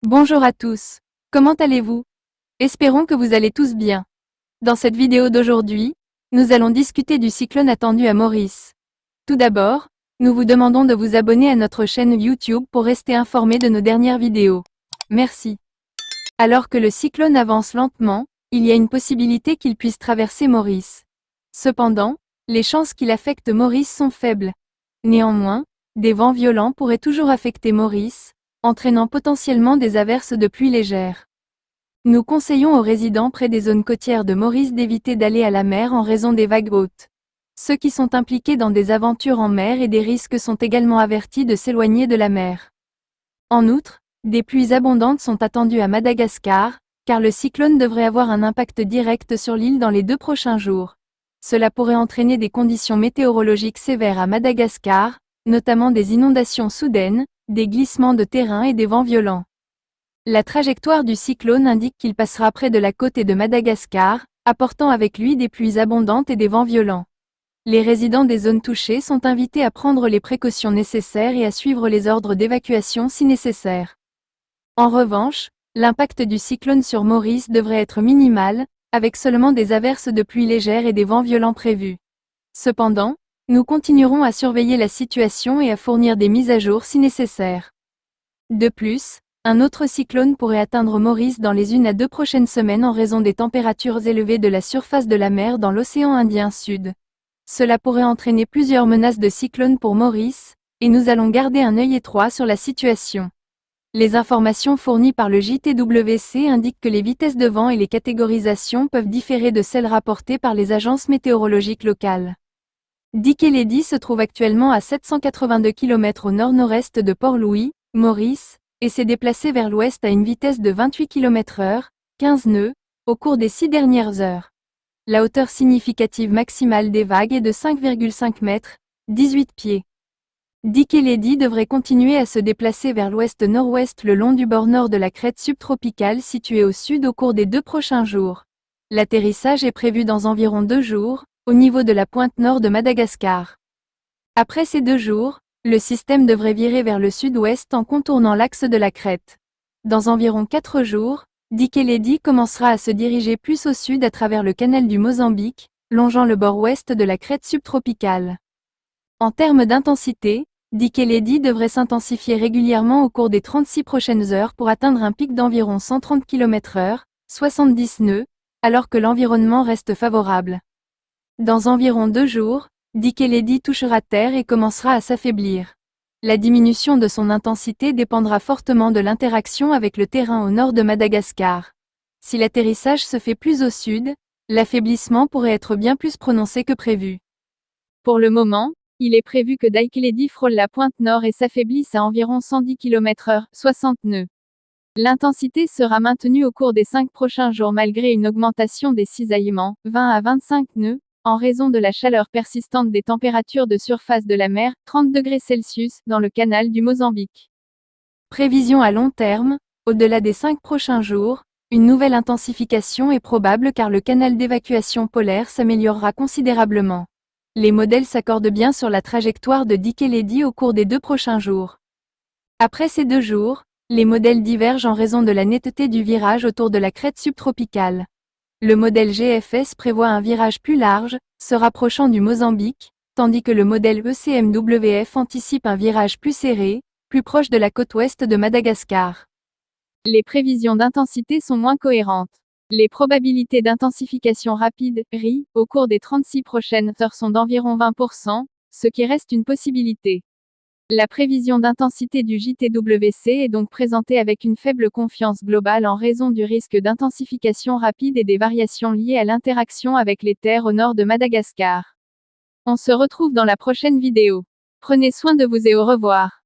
Bonjour à tous. Comment allez-vous? Espérons que vous allez tous bien. Dans cette vidéo d'aujourd'hui, nous allons discuter du cyclone attendu à Maurice. Tout d'abord, nous vous demandons de vous abonner à notre chaîne YouTube pour rester informé de nos dernières vidéos. Merci. Alors que le cyclone avance lentement, il y a une possibilité qu'il puisse traverser Maurice. Cependant, les chances qu'il affecte Maurice sont faibles. Néanmoins, des vents violents pourraient toujours affecter Maurice, entraînant potentiellement des averses de pluie légères. Nous conseillons aux résidents près des zones côtières de Maurice d'éviter d'aller à la mer en raison des vagues hautes. Ceux qui sont impliqués dans des aventures en mer et des risques sont également avertis de s'éloigner de la mer. En outre, des pluies abondantes sont attendues à Madagascar, car le cyclone devrait avoir un impact direct sur l'île dans les 2 prochains jours. Cela pourrait entraîner des conditions météorologiques sévères à Madagascar, notamment des inondations soudaines, des glissements de terrain et des vents violents. La trajectoire du cyclone indique qu'il passera près de la côte et de Madagascar, apportant avec lui des pluies abondantes et des vents violents. Les résidents des zones touchées sont invités à prendre les précautions nécessaires et à suivre les ordres d'évacuation si nécessaire. En revanche, l'impact du cyclone sur Maurice devrait être minimal, avec seulement des averses de pluie légères et des vents violents prévus. Cependant, nous continuerons à surveiller la situation et à fournir des mises à jour si nécessaire. De plus, un autre cyclone pourrait atteindre Maurice dans les 1 à 2 prochaines semaines en raison des températures élevées de la surface de la mer dans l'océan Indien Sud. Cela pourrait entraîner plusieurs menaces de cyclone pour Maurice, et nous allons garder un œil étroit sur la situation. Les informations fournies par le JTWC indiquent que les vitesses de vent et les catégorisations peuvent différer de celles rapportées par les agences météorologiques locales. Dikeledi se trouve actuellement à 782 km au nord-nord-est de Port-Louis, Maurice, et s'est déplacé vers l'ouest à une vitesse de 28 km/h, 15 nœuds, au cours des 6 dernières heures. La hauteur significative maximale des vagues est de 5,5 mètres, 18 pieds. Dikeledi devrait continuer à se déplacer vers l'ouest-nord-ouest le long du bord nord de la crête subtropicale située au sud au cours des 2 prochains jours. L'atterrissage est prévu dans environ 2 jours, au niveau de la pointe nord de Madagascar. Après ces 2 jours, le système devrait virer vers le sud-ouest en contournant l'axe de la crête. Dans environ 4 jours, Dikeledi commencera à se diriger plus au sud à travers le canal du Mozambique, longeant le bord ouest de la crête subtropicale. En termes d'intensité, Dikeledi devrait s'intensifier régulièrement au cours des 36 prochaines heures pour atteindre un pic d'environ 130 km/h, 70 nœuds, alors que l'environnement reste favorable. Dans environ 2 jours, Dikeledi touchera terre et commencera à s'affaiblir. La diminution de son intensité dépendra fortement de l'interaction avec le terrain au nord de Madagascar. Si l'atterrissage se fait plus au sud, l'affaiblissement pourrait être bien plus prononcé que prévu. Pour le moment, il est prévu que Dikeledi frôle la pointe nord et s'affaiblisse à environ 110 km/h, 60 nœuds. L'intensité sera maintenue au cours des 5 prochains jours malgré une augmentation des cisaillements, 20 à 25 nœuds, en raison de la chaleur persistante des températures de surface de la mer, 30 degrés Celsius, dans le canal du Mozambique. Prévision à long terme, au-delà des 5 prochains jours, une nouvelle intensification est probable car le canal d'évacuation polaire s'améliorera considérablement. Les modèles s'accordent bien sur la trajectoire de Dikeledi au cours des 2 prochains jours. Après ces 2 jours, les modèles divergent en raison de la netteté du virage autour de la crête subtropicale. Le modèle GFS prévoit un virage plus large, se rapprochant du Mozambique, tandis que le modèle ECMWF anticipe un virage plus serré, plus proche de la côte ouest de Madagascar. Les prévisions d'intensité sont moins cohérentes. Les probabilités d'intensification rapide, RI, au cours des 36 prochaines heures sont d'environ 20%, ce qui reste une possibilité. La prévision d'intensité du JTWC est donc présentée avec une faible confiance globale en raison du risque d'intensification rapide et des variations liées à l'interaction avec les terres au nord de Madagascar. On se retrouve dans la prochaine vidéo. Prenez soin de vous et au revoir.